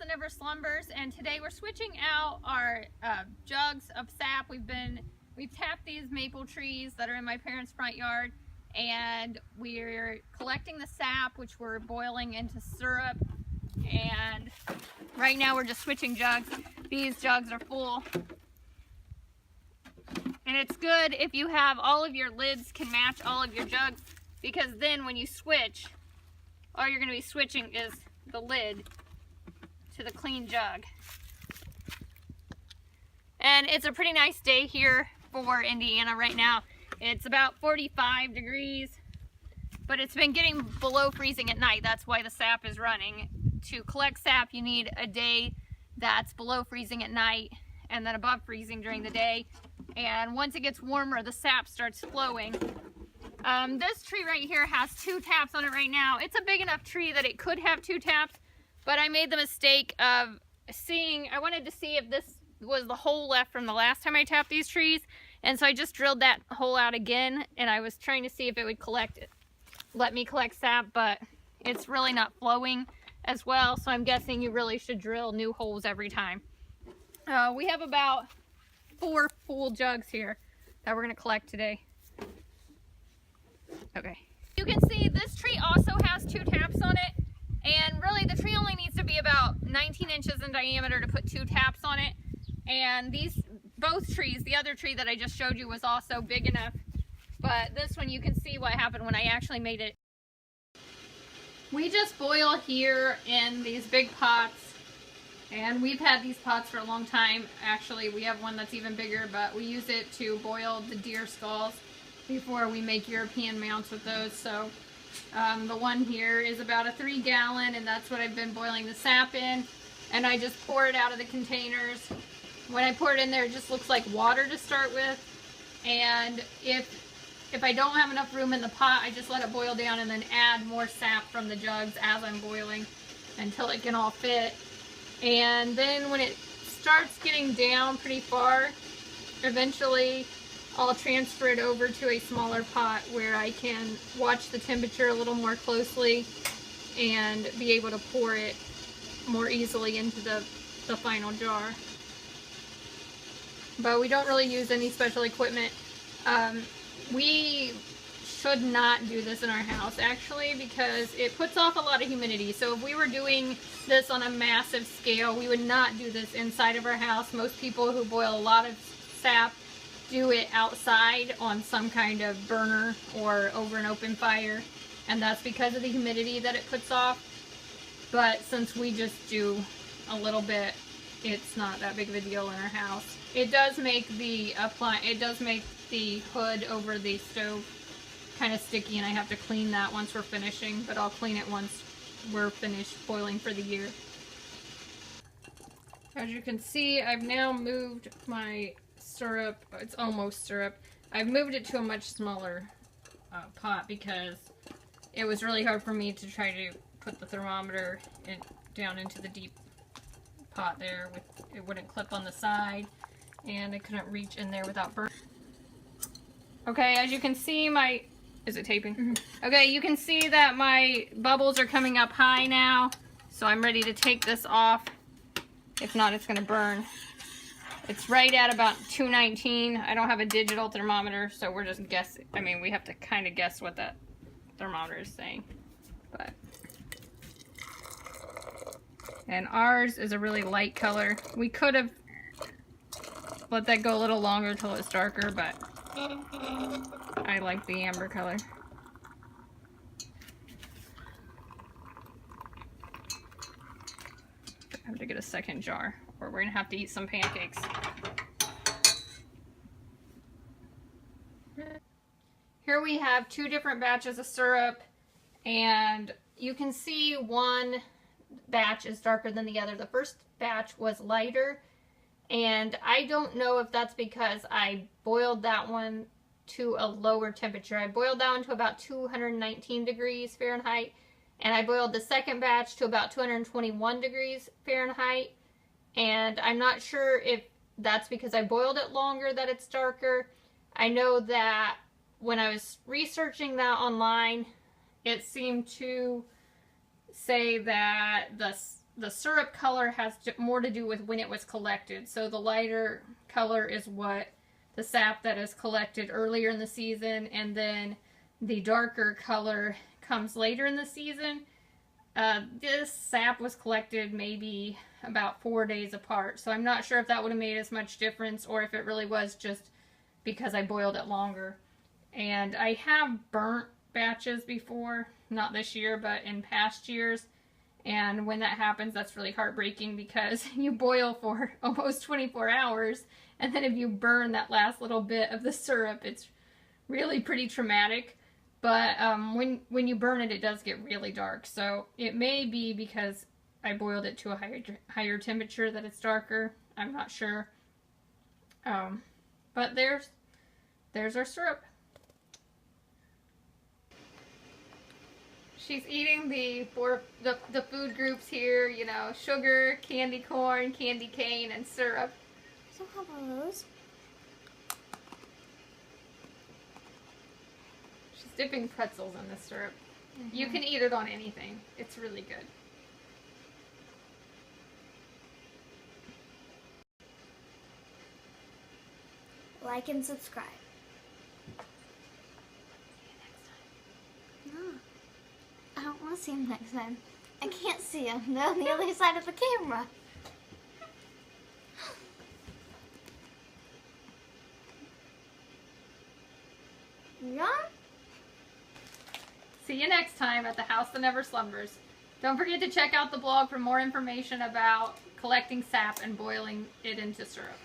Never Slumbers, and today we're switching out our jugs of sap. We've tapped these maple trees that are in my parents' front yard, and we're collecting the sap, which we're boiling into syrup. And right now we're just switching jugs. These jugs are full, and it's good if you have all of your lids can match all of your jugs, because then when you switch, all you're going to be switching is the lid to the clean jug. And it's a pretty nice day here for Indiana right now. It's about 45 degrees, but it's been getting below freezing at night. That's why the sap is running. To collect sap, you need a day that's below freezing at night and then above freezing during the day. And once it gets warmer, the sap starts flowing. This tree right here has 2 taps on it right now. It's a big enough tree that it could have 2 taps, but I made the mistake of I wanted to see if this was the hole left from the last time I tapped these trees, and so I just drilled that hole out again, and I was trying to see if it would let me collect sap, but it's really not flowing as well, so I'm guessing you really should drill new holes every time. We have about 4 full jugs here that we're going to collect today. Okay. You can see this tree also has 2 taps on it, and really the tree only needs to be about 19 inches in diameter to put 2 taps on it. And both trees, the other tree that I just showed you was also big enough, but this one you can see what happened when I actually made it. We just boil here in these big pots, and we've had these pots for a long time. Actually, we have one that's even bigger, but we use it to boil the deer skulls before we make European mounts with those. So the one here is about a 3 gallon, and that's what I've been boiling the sap in. And I just pour it out of the containers. When I pour it in there, it just looks like water to start with. And if I don't have enough room in the pot, I just let it boil down and then add more sap from the jugs as I'm boiling until it can all fit. And then when it starts getting down pretty far, eventually I'll transfer it over to a smaller pot where I can watch the temperature a little more closely and be able to pour it more easily into the final jar. But we don't really use any special equipment. We should not do this in our house, actually, because it puts off a lot of humidity. So if we were doing this on a massive scale, we would not do this inside of our house. Most people who boil a lot of sap do it outside on some kind of burner or over an open fire, and that's because of the humidity that it puts off. But since we just do a little bit, it's not that big of a deal in our house. It does make the hood over the stove kind of sticky, and I have to clean that once we're finishing, but I'll clean it once we're finished boiling for the year. As you can see, I've now moved my syrup. It's almost syrup. I've moved it to a much smaller pot because it was really hard for me to try to put the thermometer down into the deep pot there. It wouldn't clip on the side, and I couldn't reach in there without burning. Okay, as you can see, is it taping? Mm-hmm. Okay, you can see that my bubbles are coming up high now, so I'm ready to take this off. If not, it's going to burn. It's right at about 219. I don't have a digital thermometer, so we're just guessing. I mean, we have to kind of guess what that thermometer is saying. And ours is a really light color. We could have let that go a little longer till it's darker, but I like the amber color. I have to get a second jar, or we're gonna have to eat some pancakes. Here we have 2 different batches of syrup, and you can see one batch is darker than the other. The first batch was lighter, and I don't know if that's because I boiled that one to a lower temperature. I boiled that one to about 219 degrees Fahrenheit, and I boiled the second batch to about 221 degrees Fahrenheit, and I'm not sure if that's because I boiled it longer that it's darker. I know that when I was researching that online, it seemed to say that the syrup color has more to do with when it was collected. So the lighter color is what the sap that is collected earlier in the season, and then the darker color comes later in the season. This sap was collected maybe about 4 days apart, so I'm not sure if that would have made as much difference or if it really was just because I boiled it longer. And I have burnt batches before, not this year, but in past years. And when that happens, that's really heartbreaking because you boil for almost 24 hours, and then if you burn that last little bit of the syrup, it's really pretty traumatic. But when you burn it, it does get really dark. So it may be because I boiled it to a higher temperature that it's darker. I'm not sure. But there's our syrup. She's eating the food groups here, you know, sugar, candy corn, candy cane, and syrup. So how about those? She's dipping pretzels in the syrup. You can eat it on anything. It's really good. Like and subscribe. No, I don't want to see him next time. I can't see him. They're on the other side of the camera. Yeah? See you next time at the House That Never Slumbers. Don't forget to check out the blog for more information about collecting sap and boiling it into syrup.